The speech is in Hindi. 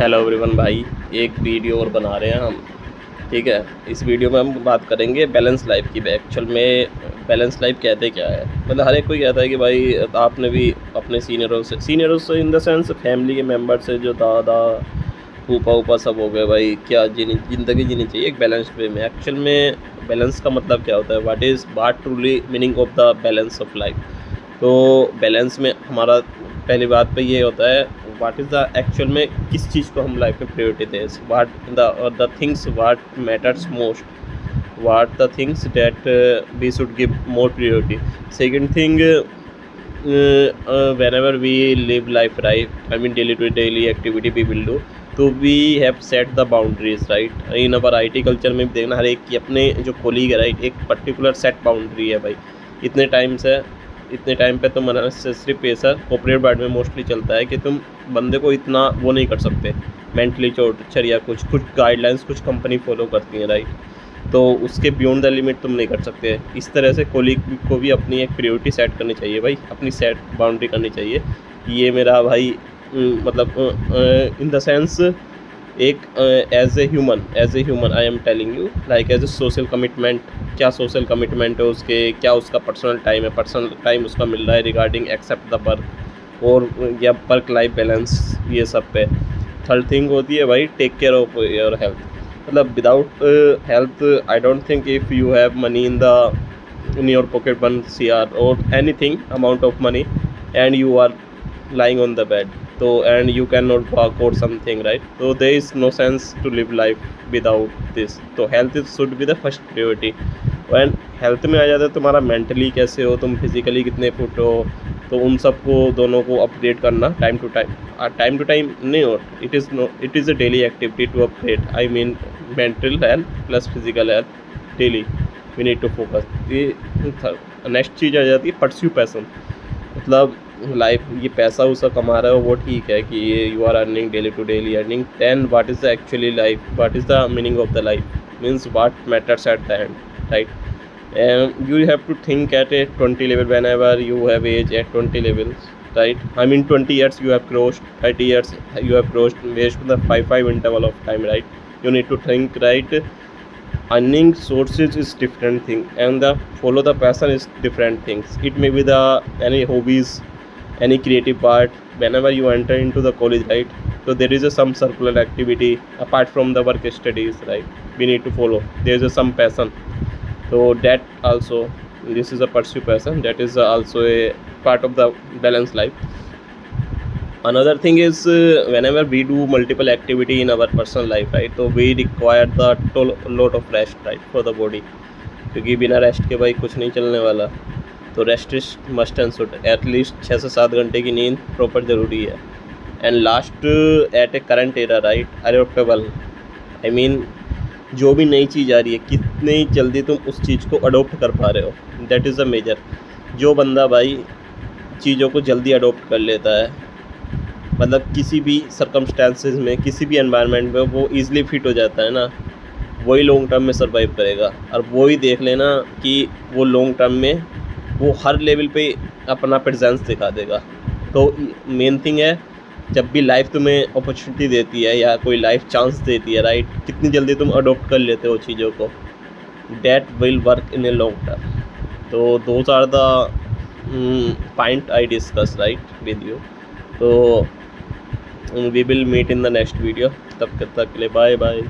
हेलो एवरीवन भाई, एक वीडियो और बना रहे हैं हम। ठीक है, इस वीडियो में हम बात करेंगे बैलेंस लाइफ की। एक्चुअल में बैलेंस लाइफ कहते क्या है। मतलब हर एक कोई कहता है कि भाई आपने भी अपने सीनियरों से इन द सेंस फैमिली के मेम्बर से, जो दादा फूफा ऊपा सब हो गए भाई, क्या ज़िंदगी जीनी चाहिए एक बैलेंस वे में। एक्चुअल में बैलेंस का मतलब क्या होता है, what truly meaning of the balance of life. तो बैलेंस में हमारा पहली बात पे ये होता है, व्हाट इज़ द एक्चुअल में किस चीज़ को हम लाइफ में प्रायोरिटी दें, what the things what matters most, what the things that we should give more priority. Second thing, whenever we live life, right, I mean daily to daily activity we will do, तो we have set the boundaries, right. In our IT culture में भी देखना, हर एक की अपने जो कोलीग है, राइट, एक पर्टिकुलर सेट बाउंड्री है भाई। इतने टाइम पे तुम अननेसेसरी प्रेशर कॉर्पोरेट वर्ल्ड में मोस्टली चलता है कि तुम बंदे को इतना वो नहीं कर सकते, मेंटली टॉर्चर या कुछ गाइडलाइंस कुछ कंपनी फॉलो करती हैं, राइट। तो उसके बियॉन्ड द लिमिट तुम नहीं कर सकते। इस तरह से कोलीग को भी अपनी एक प्रायोरिटी सेट करनी चाहिए भाई, अपनी सेट बाउंड्री करनी चाहिए कि ये मेरा भाई मतलब इन द सेंस एक as a human I am telling you, like as a social commitment. क्या सोशल कमिटमेंट है उसके, क्या उसका पर्सनल टाइम उसका मिल रहा है रिगार्डिंग एक्सेप्ट द वर्क और या वर्क लाइफ बैलेंस, ये सब पे। थर्ड थिंग होती है भाई, take care of your health. मतलब without health I don't think if you have money in your pocket 1 CR or anything amount of money and you are lying on the bed, so and you cannot walk or something, right, so there is no sense to live life without this. तो health should be the first priority। when health में आ जाता है तुम्हारा मेंटली कैसे हो, तुम फिजिकली कितने फिट हो, तो उन सबको दोनों को अपग्रेड करना टाइम टू टाइम नहीं हो। It is a daily activity to upgrade, I mean mental health plus physical health daily we need to focus. ये नेक्स्ट चीज़ आ जाती है परस्यू पैसन। मतलब लाइफ ये पैसा उसा कमा रहे हो वो ठीक है कि ये you are earning daily to daily earning, then what is the actually life, what is the meaning of the life, means what matters at the end, right. You have to think at a 20 level whenever you have age at 20 levels, right, I mean 20 years you have crossed, 30 years you have crossed, based on the 5 interval of time, right. You need to think, right. Earning sources is different thing and the follow the passion is different things. It may be the any hobbies, any creative part. Whenever you enter into the college, right, so there is a some circular activity apart from the work studies, right, we need to follow. There is a some passion, so that also, this is a pursue passion, that is also a part of the balanced life. Another thing is, whenever we do multiple activity in our personal life, right, so we require the lot of rest, right, for the body, क्योंकि बिना रेस्ट के भाई कुछ नहीं चलने वाला। तो rest is must and should, at least 6 से 7 घंटे की नींद प्रॉपर ज़रूरी है। And last, at a current era, right, adaptable, I mean जो भी नई चीज़ आ रही है कितनी जल्दी तुम उस चीज़ को अडोप्ट कर पा रहे हो, दैट इज़ अ मेजर। जो बंदा भाई चीज़ों को जल्दी अडोप्ट कर लेता है, मतलब किसी भी सर्कमस्टांसेस में, किसी भी एनवायरनमेंट में वो ईज़िली फिट हो जाता है ना, वही लॉन्ग टर्म में सर्वाइव करेगा। और वो ही देख लेना कि वो लॉन्ग टर्म में वो हर लेवल पे अपना प्रेजेंस दिखा देगा। तो मेन थिंग है, जब भी लाइफ तुम्हें अपॉर्चुनिटी देती है या कोई लाइफ चांस देती है, राइट, कितनी जल्दी तुम अडोप्ट कर लेते हो चीज़ों को, that will work in a long term. तो those are the point I discuss, right, with you. तो we will meet in the next video, तब तक के लिए बाय बाय।